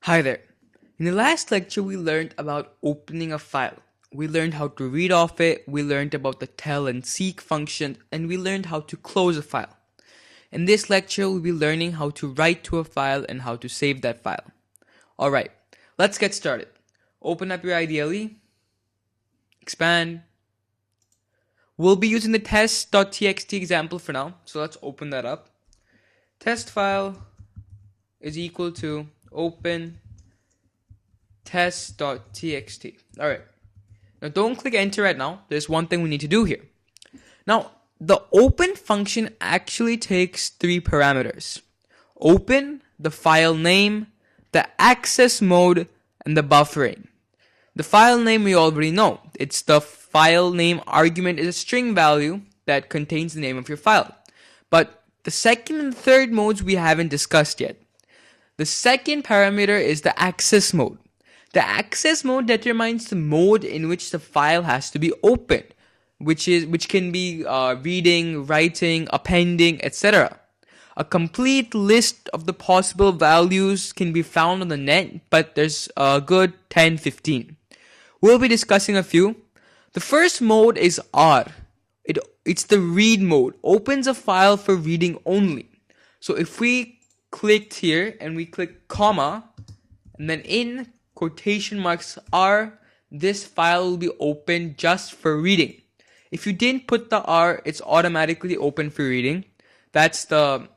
Hi there. In the last lecture, we learned about opening a file. We learned how to read off it, we learned about the tell and seek function, and we learned how to close a file. In this lecture, we'll be learning how to write to a file and how to save that file. Alright, let's get started. Open up your IDLE, expand. We'll be using the test.txt example for now, so let's open that up. Test file is equal to open test.txt. Alright. Now don't click enter right now. There's one thing we need to do here. Now, the open function actually takes three parameters. Open, the file name, the access mode, and the buffering. The file name we already know. It's the file name argument is a string value that contains the name of your file. But the second and third modes we haven't discussed yet. The second parameter is the access mode. The access mode determines the mode in which the file has to be opened, which can be reading, writing, appending, etc. A complete list of the possible values can be found on the net, but there's a good 10-15. We'll be discussing a few. The first mode is R. It's the read mode. Opens a file for reading only. So if we clicked here and we click comma and then in quotation marks R, this file will be open just for reading. If you didn't put the R, it's automatically open for reading. That's the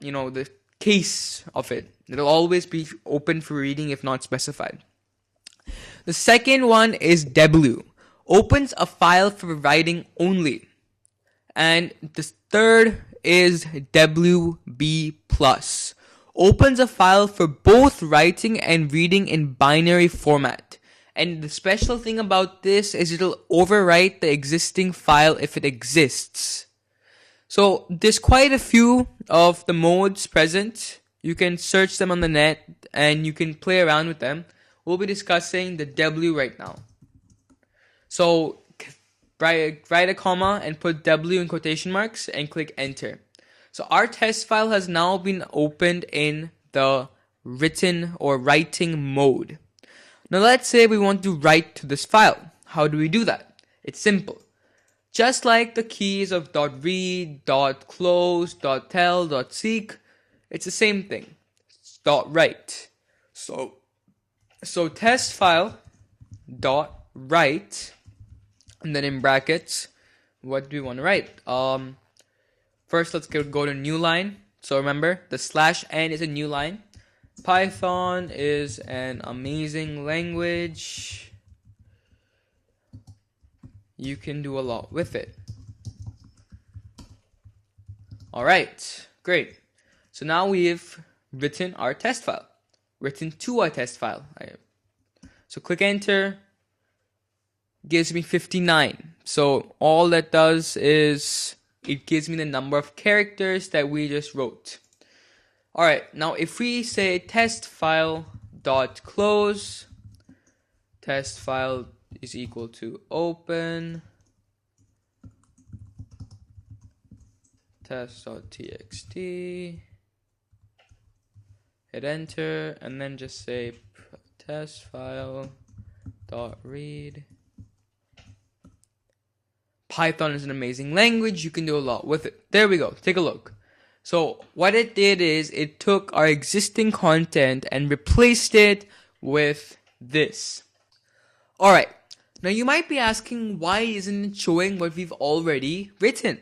case of it. It'll always be open for reading if not specified. The second one is W. Opens a file for writing only. And the third is WB+. Opens a file for both writing and reading in binary format. And the special thing about this is it'll overwrite the existing file if it exists. So there's quite a few of the modes present. You can search them on the net and you can play around with them. We'll be discussing the W right now. So write a comma and put W in quotation marks and click enter. So our test file has now been opened in the written or writing mode. Now let's say we want to write to this file. How do we do that? It's simple. Just like the keys of .read, .close, .tell, .seek, it's the same thing. It's .write. So test file .write, and then in brackets, what do we want to write? First, let's go to new line. So remember, the /n is a new line. Python is an amazing language. You can do a lot with it. Alright, great. So now we've written our test file. Written to our test file. So click enter. Gives me 59. So all that does is it gives me the number of characters that we just wrote. Alright, now if we say test file dot close, test file is equal to open test.txt, hit enter, and then just say test file dot read. Python is an amazing language. You can do a lot with it. There we go. Take a look. So what it did is it took our existing content and replaced it with this. Alright. Now you might be asking, why isn't it showing what we've already written?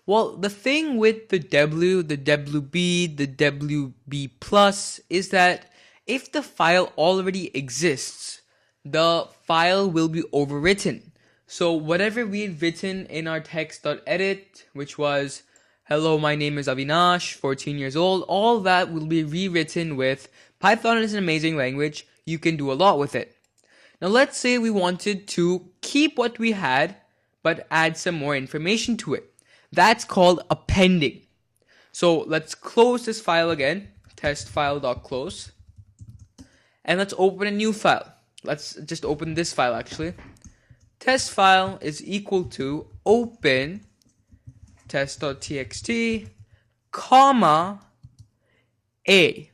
Well, the thing with the W, the WB, the WB+, is that if the file already exists, the file will be overwritten. So whatever we had written in our text.edit, which was, hello, my name is Avinash, 14 years old, all that will be rewritten with Python is an amazing language. You can do a lot with it. Now let's say we wanted to keep what we had, but add some more information to it. That's called appending. So let's close this file again, testfile.close. And let's open a new file. Let's just open this file actually. Test file is equal to open test.txt, comma, A.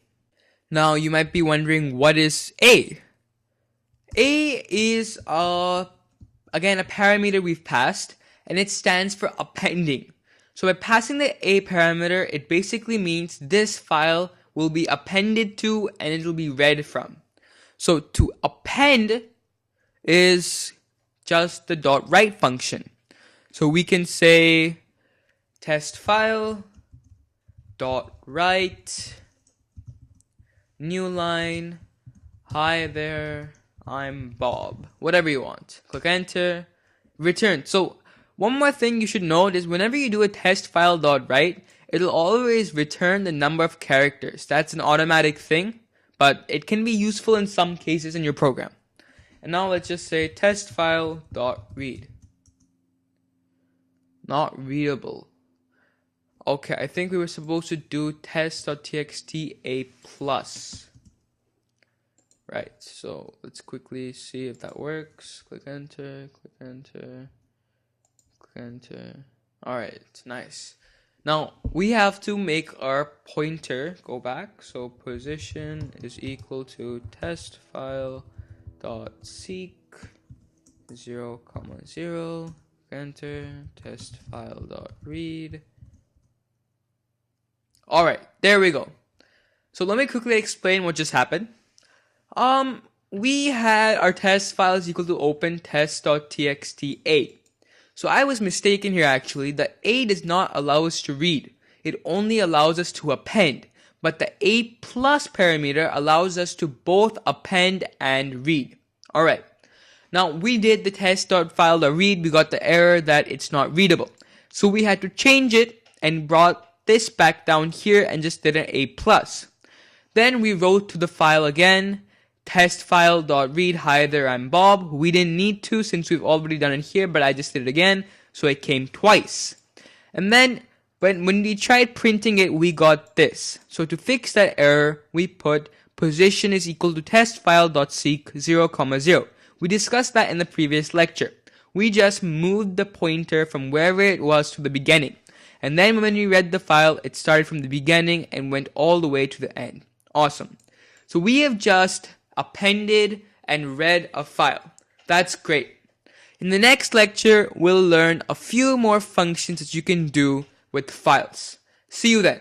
Now you might be wondering, what is A? A is again a parameter we've passed, and it stands for appending. So by passing the A parameter, it basically means this file will be appended to and it will be read from. So to append is just the .write function. So we can say test file .write new line, hi there, I'm Bob. Whatever you want. Click enter, return. So one more thing you should note is whenever you do a test file .write, it'll always return the number of characters. That's an automatic thing, but it can be useful in some cases in your program. And now let's just say test file .read. Not readable. Okay, I think we were supposed to do test.txt a plus. Right, so let's quickly see if that works. Click enter, click enter, click enter. Alright, nice. Now, we have to make our pointer go back. So position is equal to test file dot seek 0, 0, enter, test file dot read. Alright, there we go. So let me quickly explain what just happened. We had our test file is equal to open test.txt a. So I was mistaken here actually. The a does not allow us to read. It only allows us to append. But the a plus parameter allows us to both append and read. Alright. Now we did the test.file.read. We got the error that it's not readable. So we had to change it and brought this back down here and just did an a plus. Then we wrote to the file again, test file.read, hi there, I'm Bob. We didn't need to since we've already done it here, but I just did it again, so it came twice. And then when we tried printing it, we got this. So to fix that error, we put position is equal to test file.seek 0, 0. We discussed that in the previous lecture. We just moved the pointer from wherever it was to the beginning. And then when we read the file, it started from the beginning and went all the way to the end. Awesome. So we have just appended and read a file. That's great. In the next lecture, we'll learn a few more functions that you can do with files. See you then.